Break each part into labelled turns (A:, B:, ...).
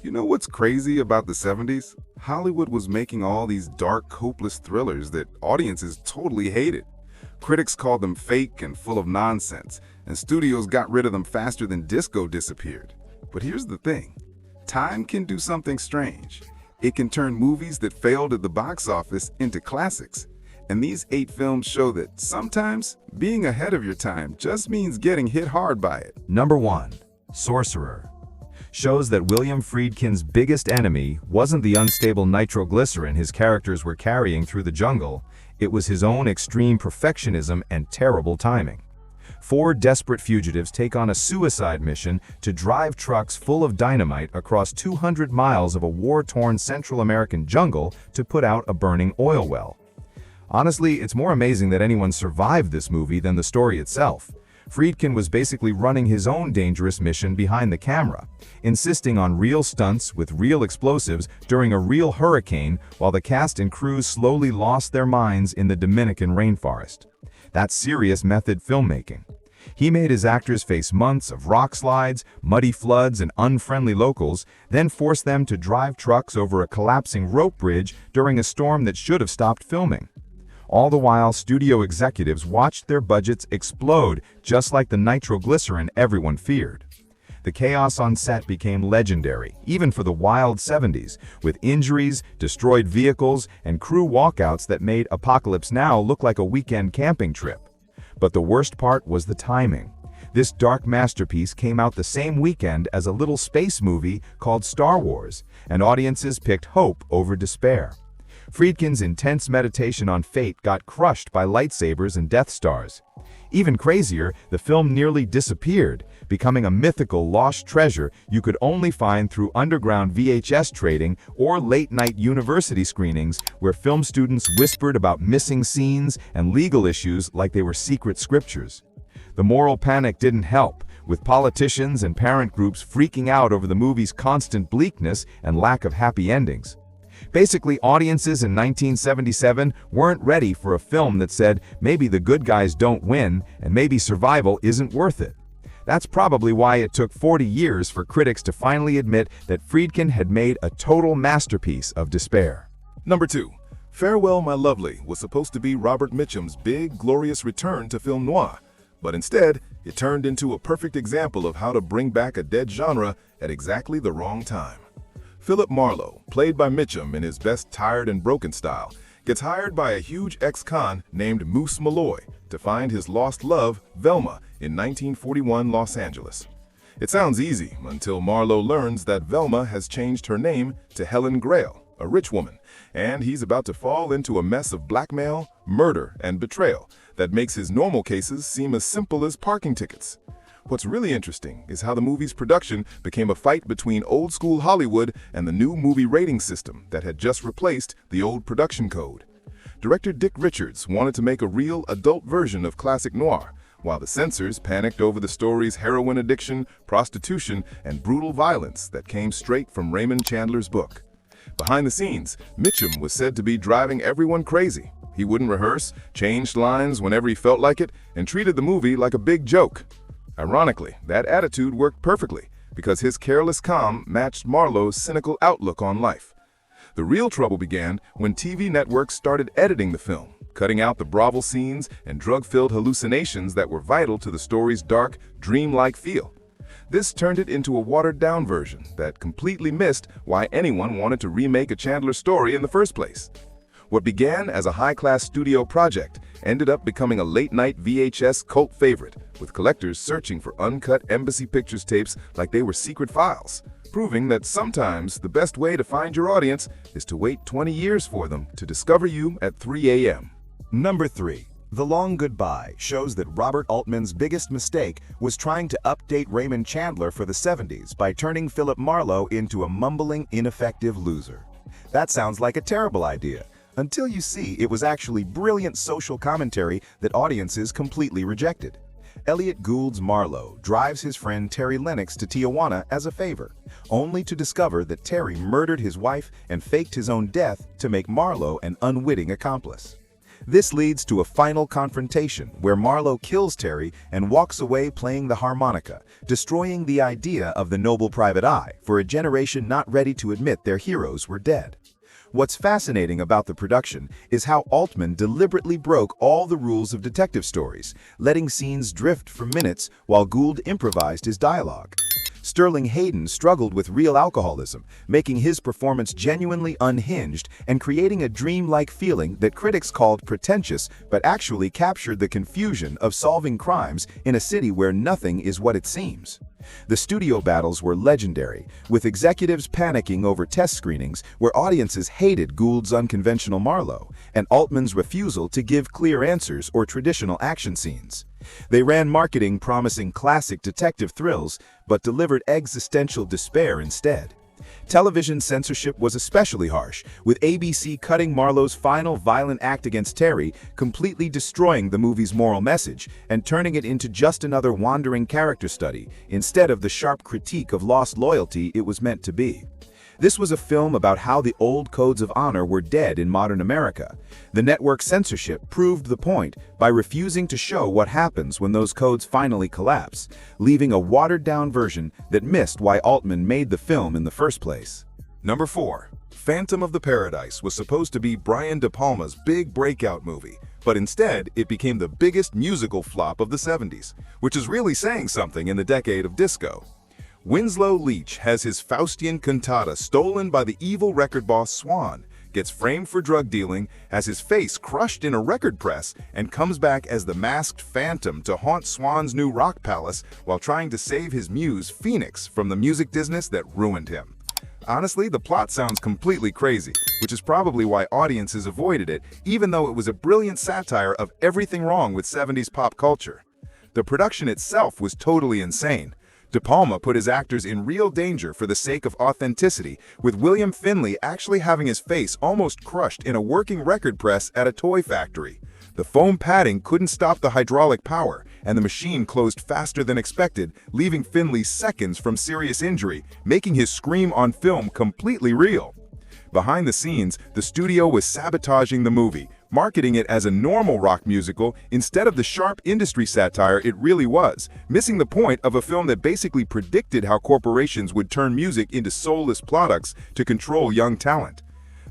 A: You know what's crazy about the 70s? Hollywood was making all these dark, hopeless thrillers that audiences totally hated. Critics called them fake and full of nonsense, and studios got rid of them faster than disco disappeared. But here's the thing. Time can do something strange. It can turn movies that failed at the box office into classics. And these 8 films show that sometimes being ahead of your time just means getting hit hard by it.
B: Number 1. Sorcerer. Shows that William Friedkin's biggest enemy wasn't the unstable nitroglycerin his characters were carrying through the jungle, it was his own extreme perfectionism and terrible timing. 4 desperate fugitives take on a suicide mission to drive trucks full of dynamite across 200 miles of a war-torn Central American jungle to put out a burning oil well. Honestly, it's more amazing that anyone survived this movie than the story itself. Friedkin was basically running his own dangerous mission behind the camera, insisting on real stunts with real explosives during a real hurricane while the cast and crew slowly lost their minds in the Dominican rainforest. That's serious method filmmaking. He made his actors face months of rock slides, muddy floods, and unfriendly locals, then forced them to drive trucks over a collapsing rope bridge during a storm that should have stopped filming. All the while, studio executives watched their budgets explode, just like the nitroglycerin everyone feared. The chaos on set became legendary, even for the wild 70s, with injuries, destroyed vehicles, and crew walkouts that made Apocalypse Now look like a weekend camping trip. But the worst part was the timing. This dark masterpiece came out the same weekend as a little space movie called Star Wars, and audiences picked hope over despair. Friedkin's intense meditation on fate got crushed by lightsabers and Death Stars. Even crazier, the film nearly disappeared, becoming a mythical lost treasure you could only find through underground VHS trading or late-night university screenings where film students whispered about missing scenes and legal issues like they were secret scriptures. The moral panic didn't help, with politicians and parent groups freaking out over the movie's constant bleakness and lack of happy endings. Basically, audiences in 1977 weren't ready for a film that said maybe the good guys don't win and maybe survival isn't worth it. That's probably why it took 40 years for critics to finally admit that Friedkin had made a total masterpiece of despair.
C: Number 2. Farewell, My Lovely was supposed to be Robert Mitchum's big, glorious return to film noir, but instead, it turned into a perfect example of how to bring back a dead genre at exactly the wrong time. Philip Marlowe, played by Mitchum in his best tired and broken style, gets hired by a huge ex-con named Moose Malloy to find his lost love, Velma, in 1941 Los Angeles. It sounds easy until Marlowe learns that Velma has changed her name to Helen Grail, a rich woman, and he's about to fall into a mess of blackmail, murder, and betrayal that makes his normal cases seem as simple as parking tickets. What's really interesting is how the movie's production became a fight between old-school Hollywood and the new movie rating system that had just replaced the old production code. Director Dick Richards wanted to make a real adult version of classic noir, while the censors panicked over the story's heroin addiction, prostitution, and brutal violence that came straight from Raymond Chandler's book. Behind the scenes, Mitchum was said to be driving everyone crazy. He wouldn't rehearse, changed lines whenever he felt like it, and treated the movie like a big joke. Ironically, that attitude worked perfectly because his careless calm matched Marlowe's cynical outlook on life. The real trouble began when TV networks started editing the film, cutting out the brothel scenes and drug-filled hallucinations that were vital to the story's dark, dreamlike feel. This turned it into a watered-down version that completely missed why anyone wanted to remake a Chandler story in the first place. What began as a high-class studio project ended up becoming a late-night VHS cult favorite, with collectors searching for uncut Embassy Pictures tapes like they were secret files, proving that sometimes the best way to find your audience is to wait 20 years for them to discover you at 3 a.m.
D: Number 3. The Long Goodbye shows that Robert Altman's biggest mistake was trying to update Raymond Chandler for the 70s by turning Philip Marlowe into a mumbling, ineffective loser. That sounds like a terrible idea, until you see it was actually brilliant social commentary that audiences completely rejected. Elliot Gould's Marlowe drives his friend Terry Lennox to Tijuana as a favor, only to discover that Terry murdered his wife and faked his own death to make Marlowe an unwitting accomplice. This leads to a final confrontation where Marlowe kills Terry and walks away playing the harmonica, destroying the idea of the noble private eye for a generation not ready to admit their heroes were dead. What's fascinating about the production is how Altman deliberately broke all the rules of detective stories, letting scenes drift for minutes while Gould improvised his dialogue. Sterling Hayden struggled with real alcoholism, making his performance genuinely unhinged and creating a dreamlike feeling that critics called pretentious but actually captured the confusion of solving crimes in a city where nothing is what it seems. The studio battles were legendary, with executives panicking over test screenings where audiences hated Gould's unconventional Marlowe and Altman's refusal to give clear answers or traditional action scenes. They ran marketing promising classic detective thrills, but delivered existential despair instead. Television censorship was especially harsh, with ABC cutting Marlowe's final violent act against Terry, completely destroying the movie's moral message and turning it into just another wandering character study, instead of the sharp critique of lost loyalty it was meant to be. This was a film about how the old codes of honor were dead in modern America. The network censorship proved the point by refusing to show what happens when those codes finally collapse, leaving a watered-down version that missed why Altman made the film in the first place.
C: Number 4. Phantom of the Paradise was supposed to be Brian De Palma's big breakout movie, but instead it became the biggest musical flop of the 70s, which is really saying something in the decade of disco. Winslow Leach has his Faustian cantata stolen by the evil record boss Swan, gets framed for drug dealing, has his face crushed in a record press, and comes back as the masked phantom to haunt Swan's new rock palace while trying to save his muse Phoenix from the music business that ruined him. Honestly, the plot sounds completely crazy, which is probably why audiences avoided it, even though it was a brilliant satire of everything wrong with 70s pop culture. The production itself was totally insane. De Palma put his actors in real danger for the sake of authenticity, with William Finley actually having his face almost crushed in a working record press at a toy factory. The foam padding couldn't stop the hydraulic power, and the machine closed faster than expected, leaving Finley seconds from serious injury, making his scream on film completely real. Behind the scenes, the studio was sabotaging the movie, marketing it as a normal rock musical instead of the sharp industry satire it really was, missing the point of a film that basically predicted how corporations would turn music into soulless products to control young talent.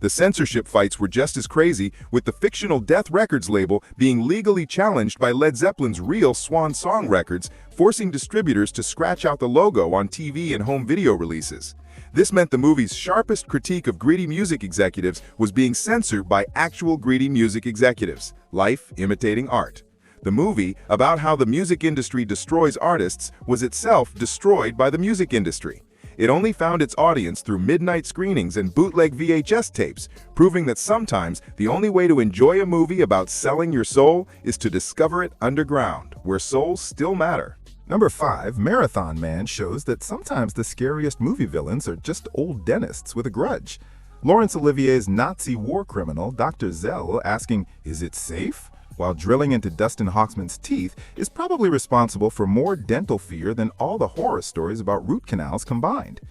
C: The censorship fights were just as crazy, with the fictional Death Records label being legally challenged by Led Zeppelin's real Swan Song Records, forcing distributors to scratch out the logo on TV and home video releases. This meant the movie's sharpest critique of greedy music executives was being censored by actual greedy music executives. Life imitating art. The movie, about how the music industry destroys artists, was itself destroyed by the music industry. It only found its audience through midnight screenings and bootleg VHS tapes, proving that sometimes the only way to enjoy a movie about selling your soul is to discover it underground, where souls still matter. Number 5, Marathon Man shows that sometimes the scariest movie villains are just old dentists with a grudge. Laurence Olivier's Nazi war criminal, Dr. Zell, asking, "Is it safe?" while drilling into Dustin Hoffman's teeth, is probably responsible for more dental fear than all the horror stories about root canals combined.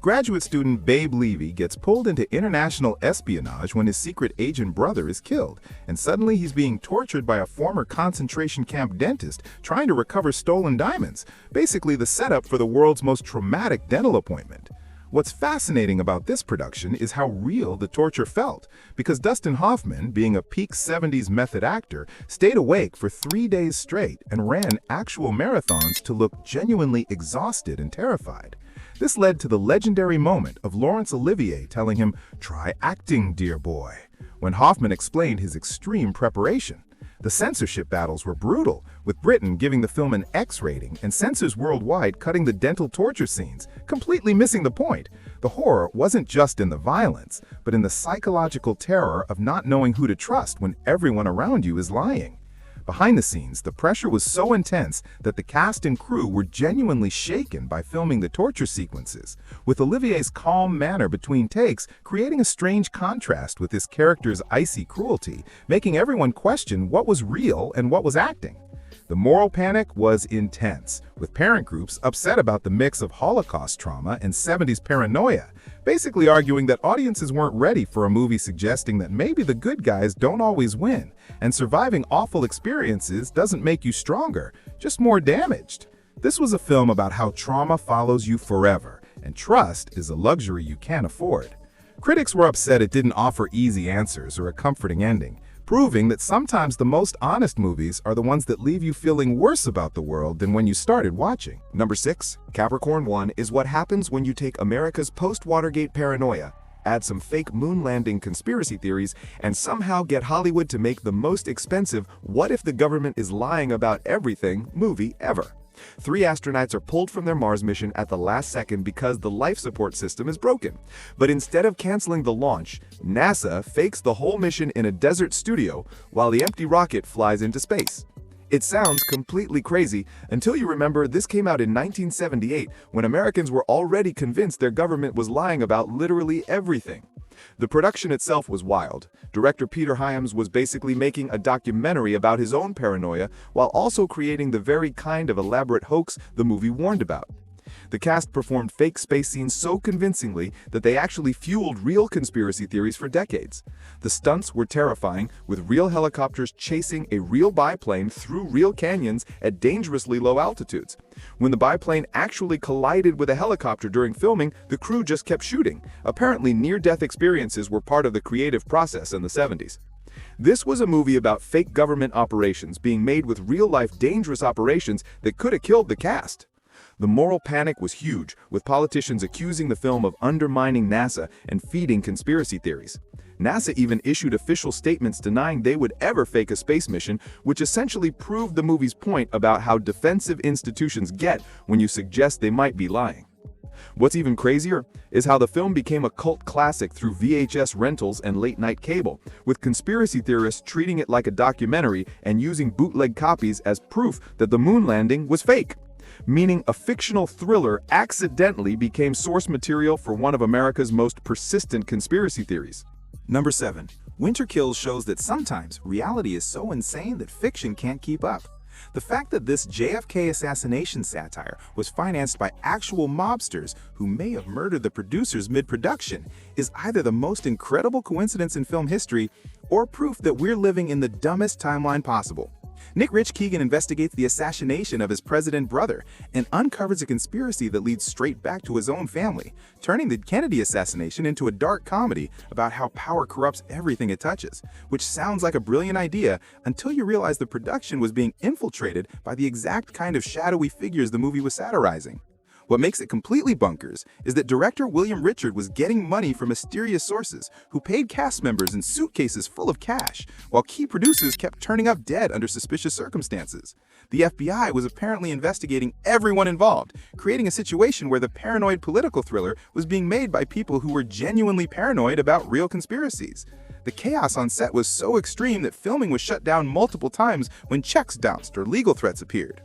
C: Graduate student Babe Levy gets pulled into international espionage when his secret agent brother is killed, and suddenly he's being tortured by a former concentration camp dentist trying to recover stolen diamonds, basically the setup for the world's most traumatic dental appointment. What's fascinating about this production is how real the torture felt, because Dustin Hoffman, being a peak 70s method actor, stayed awake for 3 days straight and ran actual marathons to look genuinely exhausted and terrified. This led to the legendary moment of Laurence Olivier telling him, "Try acting, dear boy," when Hoffman explained his extreme preparation. The censorship battles were brutal, with Britain giving the film an X rating and censors worldwide cutting the dental torture scenes, completely missing the point. The horror wasn't just in the violence, but in the psychological terror of not knowing who to trust when everyone around you is lying. Behind the scenes, the pressure was so intense that the cast and crew were genuinely shaken by filming the torture sequences, with Olivier's calm manner between takes creating a strange contrast with his character's icy cruelty, making everyone question what was real and what was acting. The moral panic was intense, with parent groups upset about the mix of Holocaust trauma and 70s paranoia, basically arguing that audiences weren't ready for a movie suggesting that maybe the good guys don't always win, and surviving awful experiences doesn't make you stronger, just more damaged. This was a film about how trauma follows you forever, and trust is a luxury you can't afford. Critics were upset it didn't offer easy answers or a comforting ending, proving that sometimes the most honest movies are the ones that leave you feeling worse about the world than when you started watching.
D: Number 6, Capricorn One is what happens when you take America's post-Watergate paranoia, add some fake moon landing conspiracy theories, and somehow get Hollywood to make the most expensive "what if the government is lying about everything" movie ever. 3 astronauts are pulled from their Mars mission at the last second because the life support system is broken. But instead of canceling the launch, NASA fakes the whole mission in a desert studio while the empty rocket flies into space. It sounds completely crazy until you remember this came out in 1978 when Americans were already convinced their government was lying about literally everything. The production itself was wild. Director Peter Hyams was basically making a documentary about his own paranoia while also creating the very kind of elaborate hoax the movie warned about. The cast performed fake space scenes so convincingly that they actually fueled real conspiracy theories for decades. The stunts were terrifying, with real helicopters chasing a real biplane through real canyons at dangerously low altitudes. When the biplane actually collided with a helicopter during filming, the crew just kept shooting. Apparently, near-death experiences were part of the creative process in the 70s. This was a movie about fake government operations being made with real-life dangerous operations that could have killed the cast. The moral panic was huge, with politicians accusing the film of undermining NASA and feeding conspiracy theories. NASA even issued official statements denying they would ever fake a space mission, which essentially proved the movie's point about how defensive institutions get when you suggest they might be lying. What's even crazier is how the film became a cult classic through VHS rentals and late-night cable, with conspiracy theorists treating it like a documentary and using bootleg copies as proof that the moon landing was fake. Meaning a fictional thriller accidentally became source material for one of America's most persistent conspiracy theories.
E: Number 7. Winter Kills shows that sometimes reality is so insane that fiction can't keep up. The fact that this JFK assassination satire was financed by actual mobsters who may have murdered the producers mid-production is either the most incredible coincidence in film history or proof that we're living in the dumbest timeline possible. Nick Rich Keegan investigates the assassination of his president brother and uncovers a conspiracy that leads straight back to his own family, turning the Kennedy assassination into a dark comedy about how power corrupts everything it touches, which sounds like a brilliant idea until you realize the production was being infiltrated by the exact kind of shadowy figures the movie was satirizing. What makes it completely bonkers is that director William Richard was getting money from mysterious sources who paid cast members in suitcases full of cash, while key producers kept turning up dead under suspicious circumstances. The FBI was apparently investigating everyone involved, creating a situation where the paranoid political thriller was being made by people who were genuinely paranoid about real conspiracies. The chaos on set was so extreme that filming was shut down multiple times when checks bounced or legal threats appeared.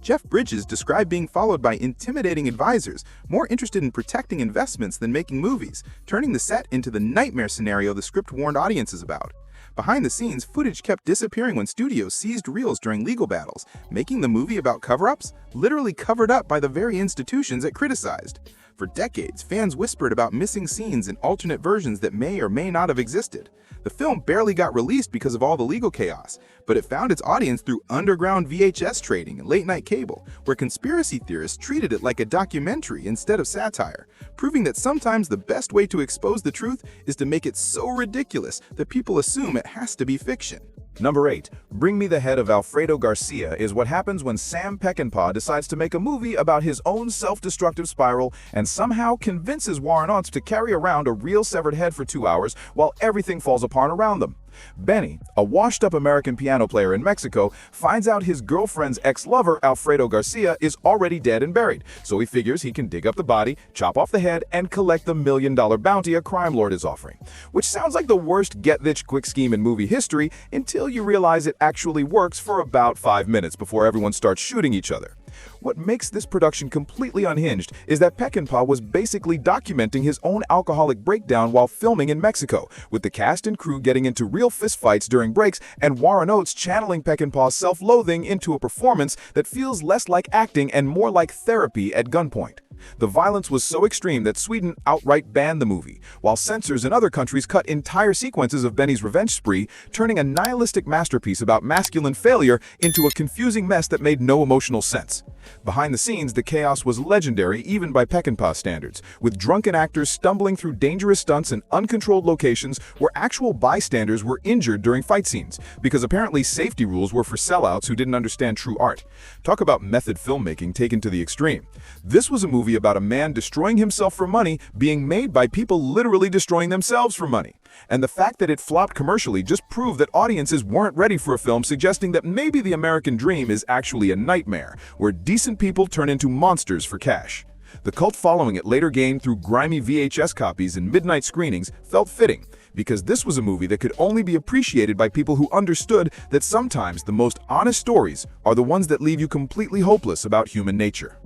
E: Jeff Bridges described being followed by intimidating advisors, more interested in protecting investments than making movies, turning the set into the nightmare scenario the script warned audiences about. Behind the scenes, footage kept disappearing when studios seized reels during legal battles, making the movie about cover-ups, literally covered up by the very institutions it criticized. For decades, fans whispered about missing scenes and alternate versions that may or may not have existed. The film barely got released because of all the legal chaos, but it found its audience through underground VHS trading and late-night cable, where conspiracy theorists treated it like a documentary instead of satire, proving that sometimes the best way to expose the truth is to make it so ridiculous that people assume it has to be fiction.
B: Number 8. Bring Me the Head of Alfredo Garcia is what happens when Sam Peckinpah decides to make a movie about his own self-destructive spiral and somehow convinces Warren Oates to carry around a real severed head for 2 hours while everything falls apart around them. Benny, a washed-up American piano player in Mexico, finds out his girlfriend's ex-lover, Alfredo Garcia, is already dead and buried, so he figures he can dig up the body, chop off the head, and collect the $1 million bounty a crime lord is offering. Which sounds like the worst get-rich-quick scheme in movie history until you realize it actually works for about 5 minutes before everyone starts shooting each other. What makes this production completely unhinged is that Peckinpah was basically documenting his own alcoholic breakdown while filming in Mexico, with the cast and crew getting into real fistfights during breaks and Warren Oates channeling Peckinpah's self-loathing into a performance that feels less like acting and more like therapy at gunpoint. The violence was so extreme that Sweden outright banned the movie, while censors in other countries cut entire sequences of Benny's revenge spree, turning a nihilistic masterpiece about masculine failure into a confusing mess that made no emotional sense. Behind the scenes, the chaos was legendary even by Peckinpah standards, with drunken actors stumbling through dangerous stunts in uncontrolled locations where actual bystanders were injured during fight scenes, because apparently safety rules were for sellouts who didn't understand true art. Talk about method filmmaking taken to the extreme. This was a movie about a man destroying himself for money being made by people literally destroying themselves for money. And the fact that it flopped commercially just proved that audiences weren't ready for a film suggesting that maybe the American dream is actually a nightmare, where decent people turn into monsters for cash. The cult following it later gained through grimy VHS copies and midnight screenings felt fitting, because this was a movie that could only be appreciated by people who understood that sometimes the most honest stories are the ones that leave you completely hopeless about human nature.